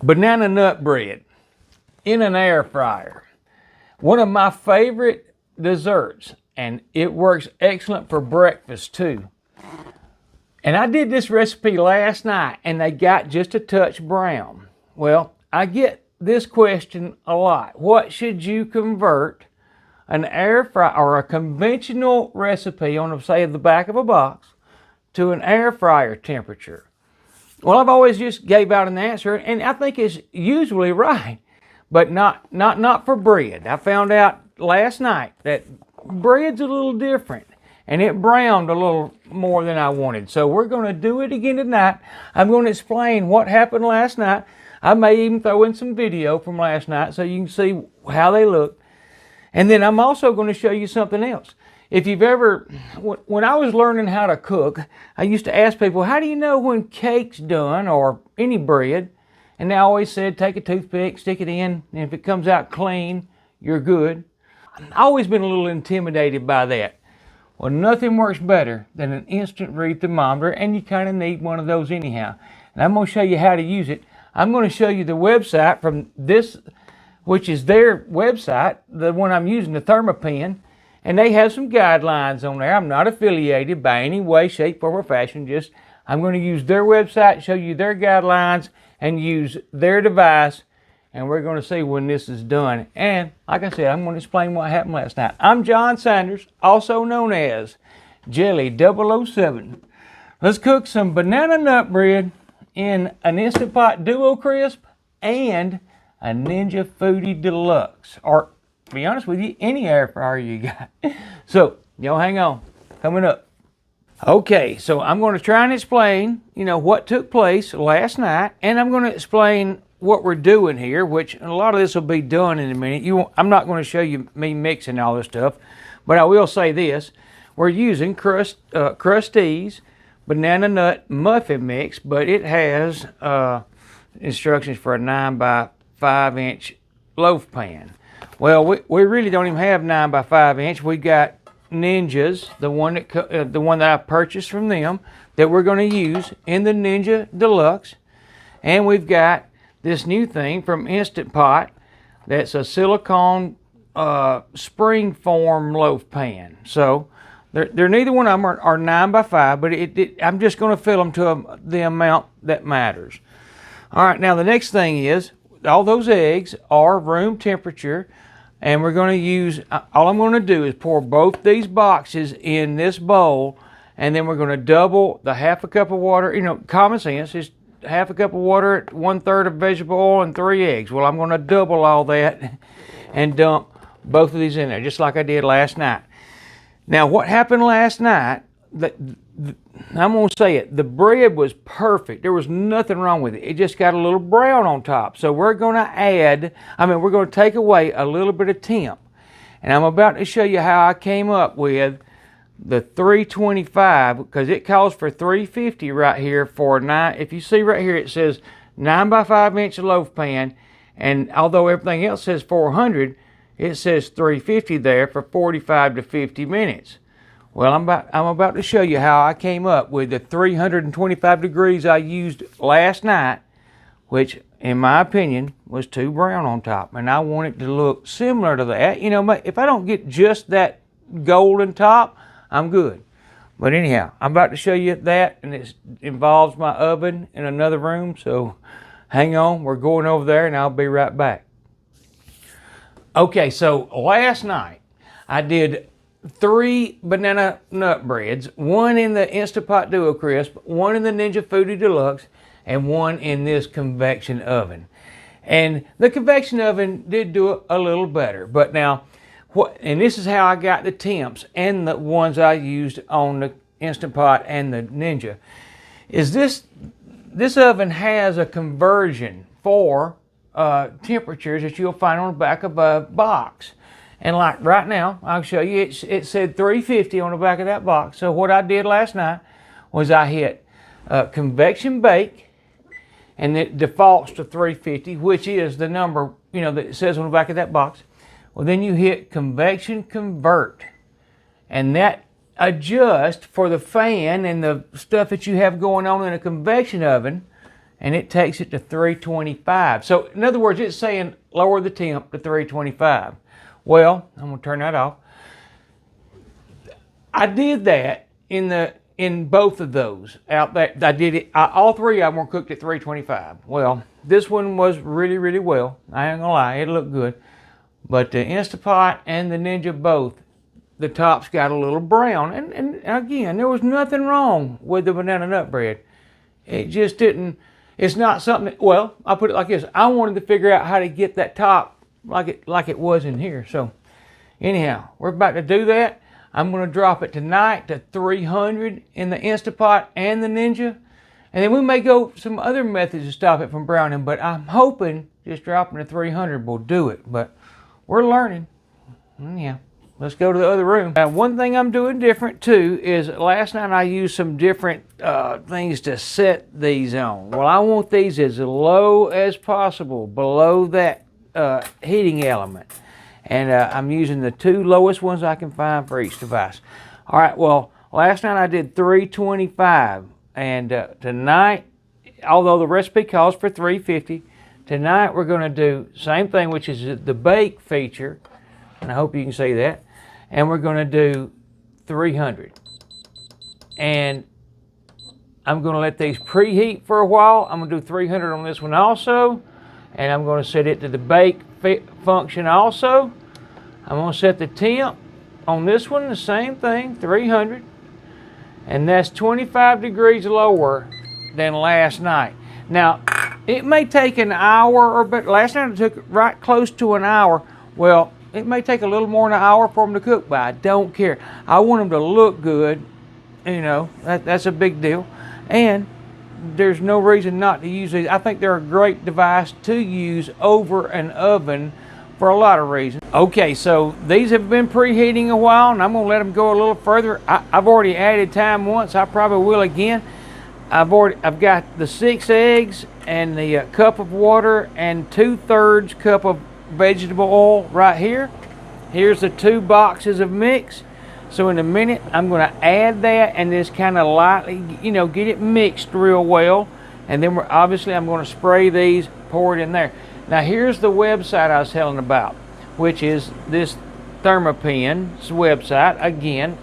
Banana nut bread in an air fryer. One of my favorite desserts, and it works excellent for breakfast too. And I did this recipe last night and they got just a touch brown. Well, I get this question a lot. What should you convert an air fryer or a conventional recipe on, say, the back of a box to an air fryer temperature? Well, I've always just gave out an answer, and I think it's usually right, but not for bread. I found out last night that bread's a little different, and it browned a little more than I wanted. So we're going to do it again tonight. I'm going to explain what happened last night. I may even throw in some video from last night so you can see how they look. And then I'm also going to show you something else. If you've ever, when I was learning how to cook, I used to ask people, how do you know when cake's done or any bread? And they always said, take a toothpick, stick it in, and if it comes out clean, you're good. I've always been a little intimidated by that. Well, nothing works better than an instant read thermometer, and you kind of need one of those anyhow. And I'm going to show you how to use it. I'm going to show you the website from this, which is their website, the one I'm using, the Thermopen. And they have some guidelines on there. I'm not affiliated by any way, shape, form, or fashion. Just I'm going to use their website, show you their guidelines, and use their device. And we're going to see when this is done. And like I said, I'm going to explain what happened last night. I'm John Sanders, also known as Jelly 007. Let's cook some banana nut bread in an Instant Pot Duo Crisp and a Ninja Foodi Deluxe. Or, to be honest with you, any air fryer you got. So, y'all hang on. Coming up. Okay, so I'm going to try and explain, what took place last night, and I'm going to explain what we're doing here, which a lot of this will be done in a minute. I'm not going to show you me mixing all this stuff, but I will say this. We're using Krusteaz banana nut muffin mix, but it has instructions for a 9 by 5 inch loaf pan. Well, we really don't even have 9 by 5 inch. We got Ninjas, the one that I purchased from them, that we're going to use in the Ninja Deluxe. And we've got this new thing from Instant Pot that's a silicone spring form loaf pan. So they're neither one of them are 9 by 5, but I'm just going to fill them to the amount that matters. All right, now the next thing is all those eggs are room temperature. And we're going to use, all I'm going to do is pour both these boxes in this bowl, and then we're going to double the half a cup of water. Common sense is half a cup of water, 1/3 of vegetable oil, and 3 eggs. Well, I'm going to double all that and dump both of these in there, just like I did last night. Now, what happened last night, I'm going to say it, the bread was perfect. There was nothing wrong with it. It just got a little brown on top. So we're going to take away a little bit of temp. And I'm about to show you how I came up with the 325, because it calls for 350 right here for 9. If you see right here, it says 9 by 5 inch loaf pan. And although everything else says 400, it says 350 there for 45 to 50 minutes. Well, I'm about to show you how I came up with the 325 degrees I used last night, which, in my opinion, was too brown on top. And I want it to look similar to that. If I don't get just that golden top, I'm good. But anyhow, I'm about to show you that, and it involves my oven in another room. So hang on, we're going over there, and I'll be right back. Okay, so last night I did 3 banana nut breads, one in the Instant Pot Duo Crisp, one in the Ninja Foodi Deluxe, and one in this convection oven. And the convection oven did do it a little better. But now, and this is how I got the temps and the ones I used on the Instant Pot and the Ninja, is this oven has a conversion for temperatures that you'll find on the back of a box. And like right now, I'll show you, it said 350 on the back of that box. So what I did last night was I hit convection bake, and it defaults to 350, which is the number, that it says on the back of that box. Well, then you hit convection convert, and that adjusts for the fan and the stuff that you have going on in a convection oven. and it takes it to 325. So in other words, it's saying lower the temp to 325. Well, I'm gonna turn that off. I did that in both of those out there. I did it. All three of them were cooked at 325. Well, this one was really, really well. I ain't gonna lie, it looked good. But the Instapot and the Ninja both, the tops got a little brown. And again, there was nothing wrong with the banana nut bread. It just didn't. It's not something. Well, I'll put it like this. I wanted to figure out how to get that top like it was in here. So anyhow, we're about to do that. I'm going to drop it tonight to 300 in the Instapot and the Ninja. And then we may go some other methods to stop it from browning, but I'm hoping just dropping to 300 will do it. But we're learning. Yeah, let's go to the other room. Now, one thing I'm doing different too is last night I used some different things to set these on. Well, I want these as low as possible, below that heating element. And I'm using the 2 lowest ones I can find for each device. All right, well, last night I did 325. And tonight, although the recipe calls for 350, tonight we're going to do same thing, which is the bake feature. And I hope you can see that. And we're going to do 300. And I'm going to let these preheat for a while. I'm going to do 300 on this one also. And I'm going to set it to the bake function also. I'm going to set the temp on this one, the same thing, 300. And that's 25 degrees lower than last night. Now, it may take an hour or but last night it took right close to an hour. Well, it may take a little more than an hour for them to cook, but I don't care. I want them to look good. You know, that's a big deal. And there's no reason not to use these. I think they're a great device to use over an oven for a lot of reasons. Okay, so these have been preheating a while, and I'm going to let them go a little further. I've already added time once. I probably will again. I've got the 6 eggs and the cup of water and 2/3 cup of vegetable oil right here. Here's the 2 boxes of mix. So in a minute, I'm going to add that and just kind of lightly, you know, get it mixed real well. And then obviously I'm going to spray these, pour it in there. Now here's the website I was telling about, which is this Thermopen's website. Again,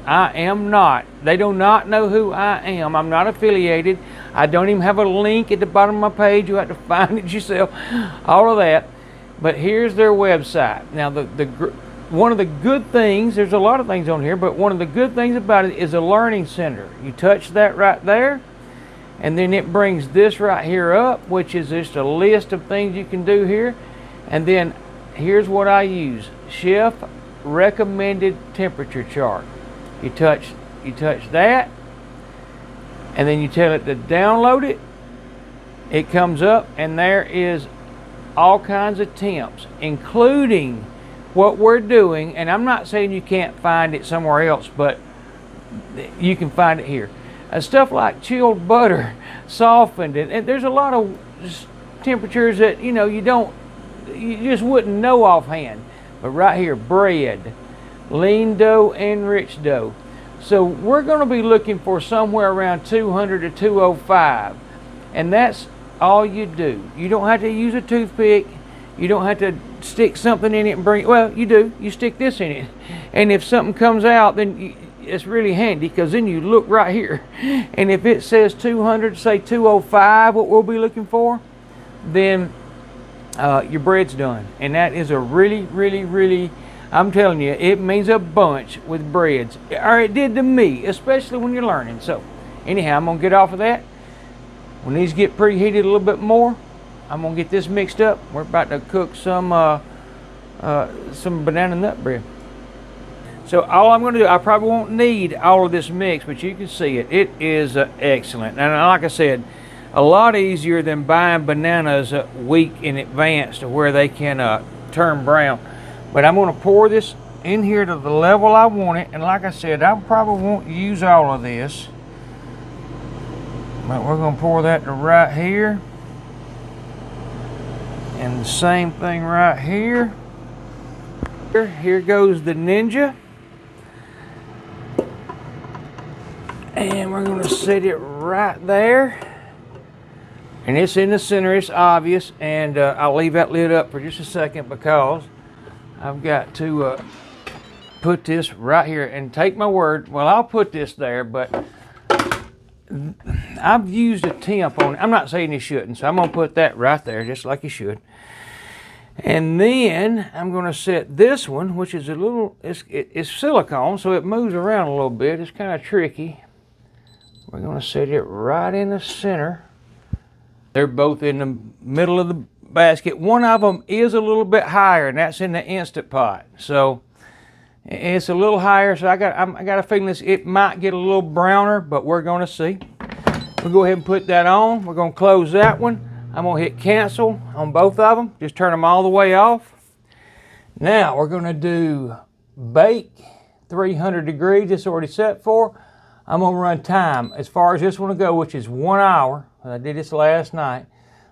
they do not know who I am. I'm not affiliated. I don't even have a link at the bottom of my page. You have to find it yourself, all of that. But here's their website. Now one of the good things, there's a lot of things on here, but one of the good things about it is a learning center. You touch that right there, and then it brings this right here up, which is just a list of things you can do here. And then here's what I use. Chef recommended temperature chart. You touch that, and then you tell it to download it. It comes up, and there is all kinds of temps, including what we're doing. And I'm not saying you can't find it somewhere else, but you can find it here. Stuff like chilled butter, softened, and there's a lot of temperatures that you just wouldn't know offhand. But right here, bread, lean dough and rich dough. So we're going to be looking for somewhere around 200 to 205, and that's all you do. You don't have to use a toothpick. You don't have to stick something in it and bring it. Well, you do. You stick this in it, and if something comes out, then it's really handy, because then you look right here, and if it says 200, say 205, what we'll be looking for, then your bread's done. And that is a really, really, really, I'm telling you, it means a bunch with breads, or it did to me, especially when you're learning. So anyhow, I'm gonna get off of that. When these get preheated a little bit more, I'm gonna get this mixed up. We're about to cook some banana nut bread. So all I'm going to do, I probably won't need all of this mix, but you can see it. It is excellent. And like I said, a lot easier than buying bananas a week in advance to where they can turn brown. But I'm going to pour this in here to the level I want it. And like I said, I probably won't use all of this. But we're going to pour that to right here. And the same thing right here. Here goes the Ninja. And we're going to set it right there. And it's in the center, it's obvious, and I'll leave that lid up for just a second because I've got to put this right here and take my word. Well, I'll put this there, but I've used a temp on it. I'm not saying you shouldn't, so I'm going to put that right there just like you should. And then I'm going to set this one, which is a little, it's silicone, so it moves around a little bit. It's kind of tricky. We're going to set it right in the center. They're both in the middle of the basket. One of them is a little bit higher, and that's in the Instant Pot. So it's a little higher, so I got a feeling it might get a little browner, but we're going to see. We'll go ahead and put that on. We're going to close that one. I'm going to hit cancel on both of them. Just turn them all the way off. Now we're going to do bake 300 degrees. It's already set for. I'm going to run time as far as this one will go, which is 1 hour. I did this last night.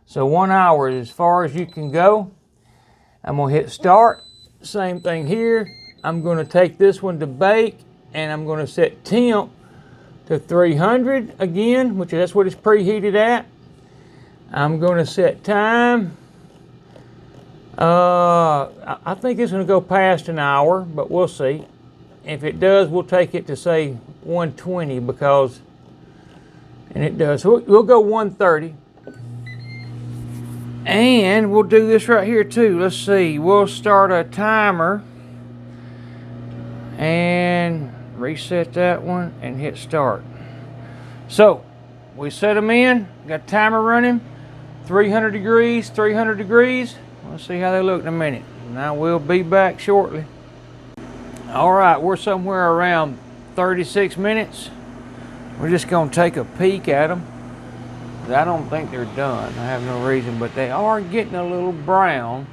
So 1 hour is as far as you can go. I'm going to hit start. Same thing here. I'm going to take this one to bake, and I'm going to set temp to 300 again, which that's what it's preheated at. I'm going to set time. I think it's going to go past an hour, but we'll see. If it does, we'll take it to say 120 because, and it does. So we'll go 130. And we'll do this right here too. Let's see. We'll start a timer and reset that one and hit start. So we set them in. Got a timer running. 300 degrees, 300 degrees. Let's see how they look in a minute. Now we'll be back shortly. All right, we're somewhere around 36 minutes. We're just gonna take a peek at them. I don't think they're done. I have no reason, but they are getting a little brown.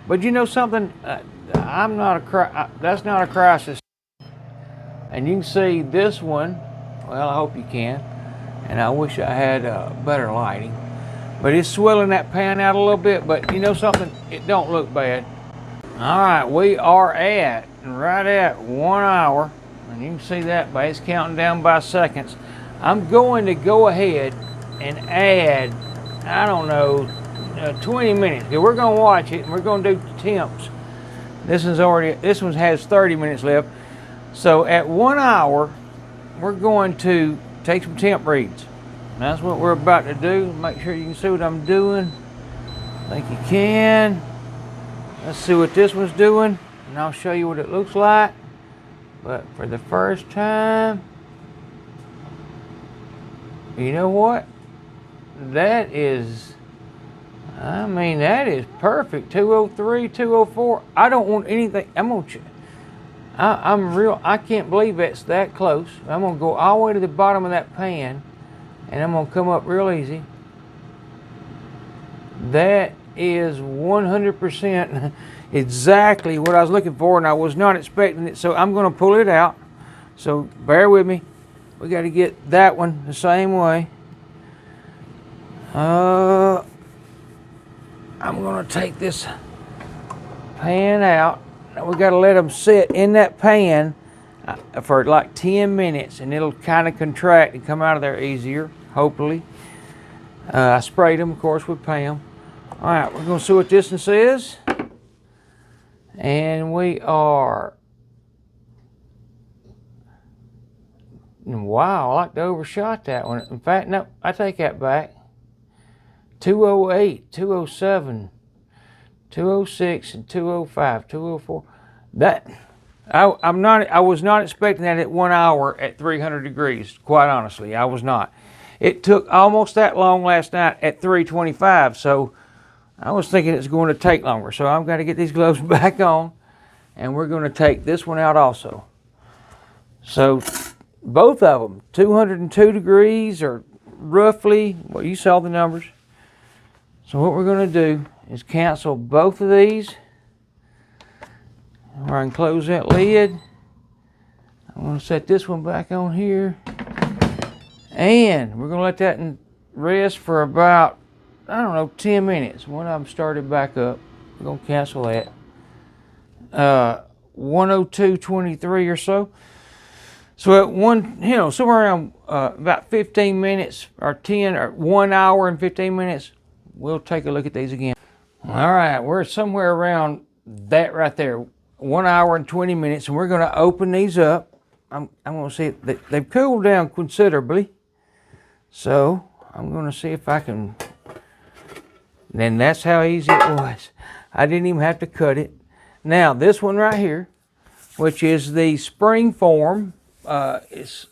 But you know something? That's not a crisis. And you can see this one. Well, I hope you can. And I wish I had better lighting. But it's swelling that pan out a little bit. But you know something? It don't look bad. All right, we are right at 1 hour. And you can see that by it's counting down by seconds. I'm going to go ahead and add, I don't know, 20 minutes. We're going to watch it and we're going to do temps. This one has 30 minutes left. So at 1 hour, we're going to take some temp reads. That's what we're about to do. Make sure you can see what I'm doing. I think you can. Let's see what this one's doing, and I'll show you what it looks like. But for the first time, you know what? That is, that is perfect. 203, 204. I don't want anything. I can't believe it's that close. I'm gonna go all the way to the bottom of that pan, and I'm gonna come up real easy. That is 100% exactly what I was looking for, and I was not expecting it, so I'm gonna pull it out. So bear with me. We got to get that one the same way. I'm gonna take this pan out. Now we got to let them sit in that pan for like 10 minutes, and it'll kind of contract and come out of there easier, hopefully. I sprayed them, of course, with Pam. All right, we're going to see what this one says. And we are, wow, I like to overshot that one. In fact, no, I take that back. 208, 207, 206, and 205, 204. I was not expecting that at 1 hour at 300 degrees, quite honestly. I was not. It took almost that long last night at 325, so I was thinking it's going to take longer. So I've got to get these gloves back on, and we're going to take this one out also. So both of them, 202 degrees, or roughly, well, you saw the numbers. So what we're going to do is cancel both of these. We're going to close that lid. I'm going to set this one back on here. And we're going to let that rest for about, I don't know, 10 minutes. One of them started back up. We're going to cancel that. 102.23 or so. So at somewhere around about 15 minutes or 10 or 1 hour and 15 minutes, we'll take a look at these again. All right, we're somewhere around that right there, 1 hour and 20 minutes, and we're going to open these up. I'm going to see they've cooled down considerably. So I'm going to see if I can. And that's how easy it was. I didn't even have to cut it. Now this one right here, which is the spring form. It's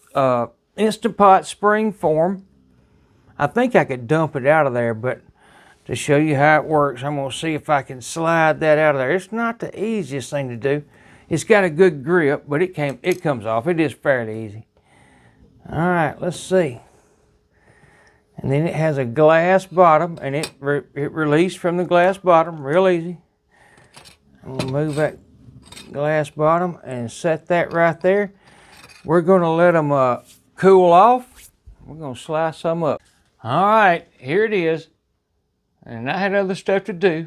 Instant Pot spring form. I think I could dump it out of there, but to show you how it works, I'm going to see if I can slide that out of there. It's not the easiest thing to do. It's got a good grip, but it comes off. It is fairly easy. All right, let's see. And then it has a glass bottom, and it released from the glass bottom real easy. I'm going to move that glass bottom and set that right there. We're going to let them cool off. We're going to slice some up. All right, here it is. And I had other stuff to do.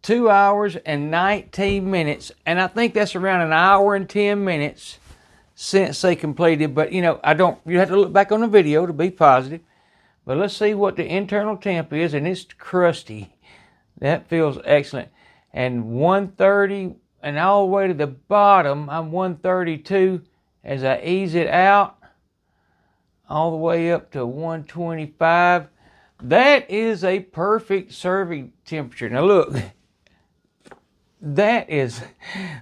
2 hours and 19 minutes. And I think that's around an hour and 10 minutes since they completed. But you have to look back on the video to be positive. But let's see what the internal temp is. And it's crusty. That feels excellent. And 130, and all the way to the bottom, I'm 132 as I ease it out. All the way up to 125. That is a perfect serving temperature. Now look, there's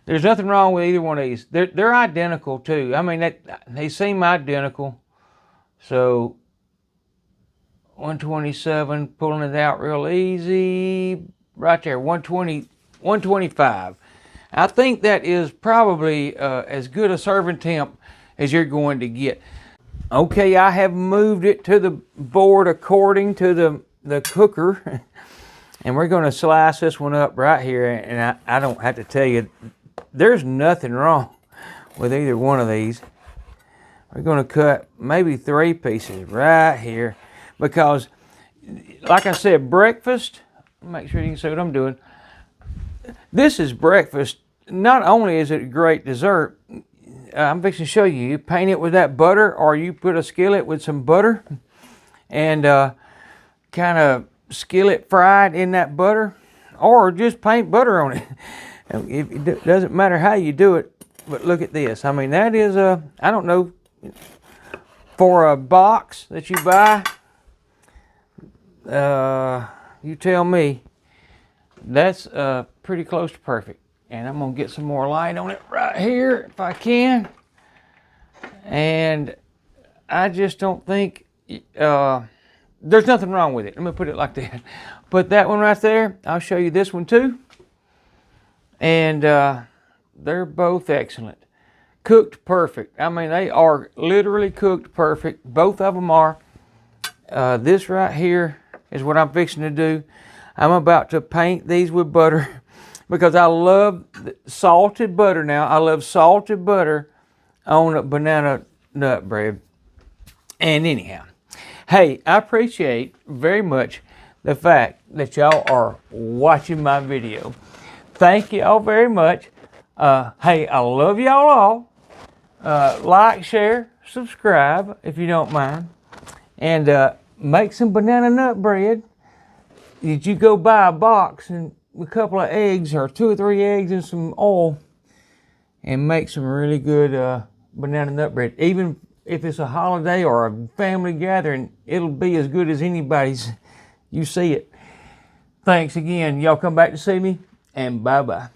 nothing wrong with either one of these. They're identical too. I mean, they seem identical. So 127, pulling it out real easy. Right there, 120, 125. I think that is probably as good a serving temp as you're going to get. Okay, I have moved it to the board according to the cooker. And we're going to slice this one up right here. And I don't have to tell you, there's nothing wrong with either one of these. We're going to cut maybe 3 pieces right here. Because, like I said, breakfast, make sure you can see what I'm doing. This is breakfast. Not only is it a great dessert, I'm fixing to show you. You paint it with that butter, or you put a skillet with some butter and kind of skillet fried in that butter, or just paint butter on it. It doesn't matter how you do it, but look at this. I mean, that is I don't know, for a box that you buy, you tell me, that's pretty close to perfect. And I'm going to get some more light on it right here if I can. And I just don't think there's nothing wrong with it. Let me put it like that. Put that one right there. I'll show you this one too. And they're both excellent. Cooked perfect. I mean, they are literally cooked perfect. Both of them are. This right here is what I'm fixing to do. I'm about to paint these with butter. Because I love salted butter now. I love salted butter on a banana nut bread. And anyhow, hey, I appreciate very much the fact that y'all are watching my video. Thank y'all very much. Hey, I love y'all all. Like, share, subscribe if you don't mind. And make some banana nut bread. Did you go buy a box and a couple of eggs, or 2 or 3 eggs and some oil, and make some really good banana nut bread. Even if it's a holiday or a family gathering, it'll be as good as anybody's. You see it. Thanks again. Y'all come back to see me, and bye-bye.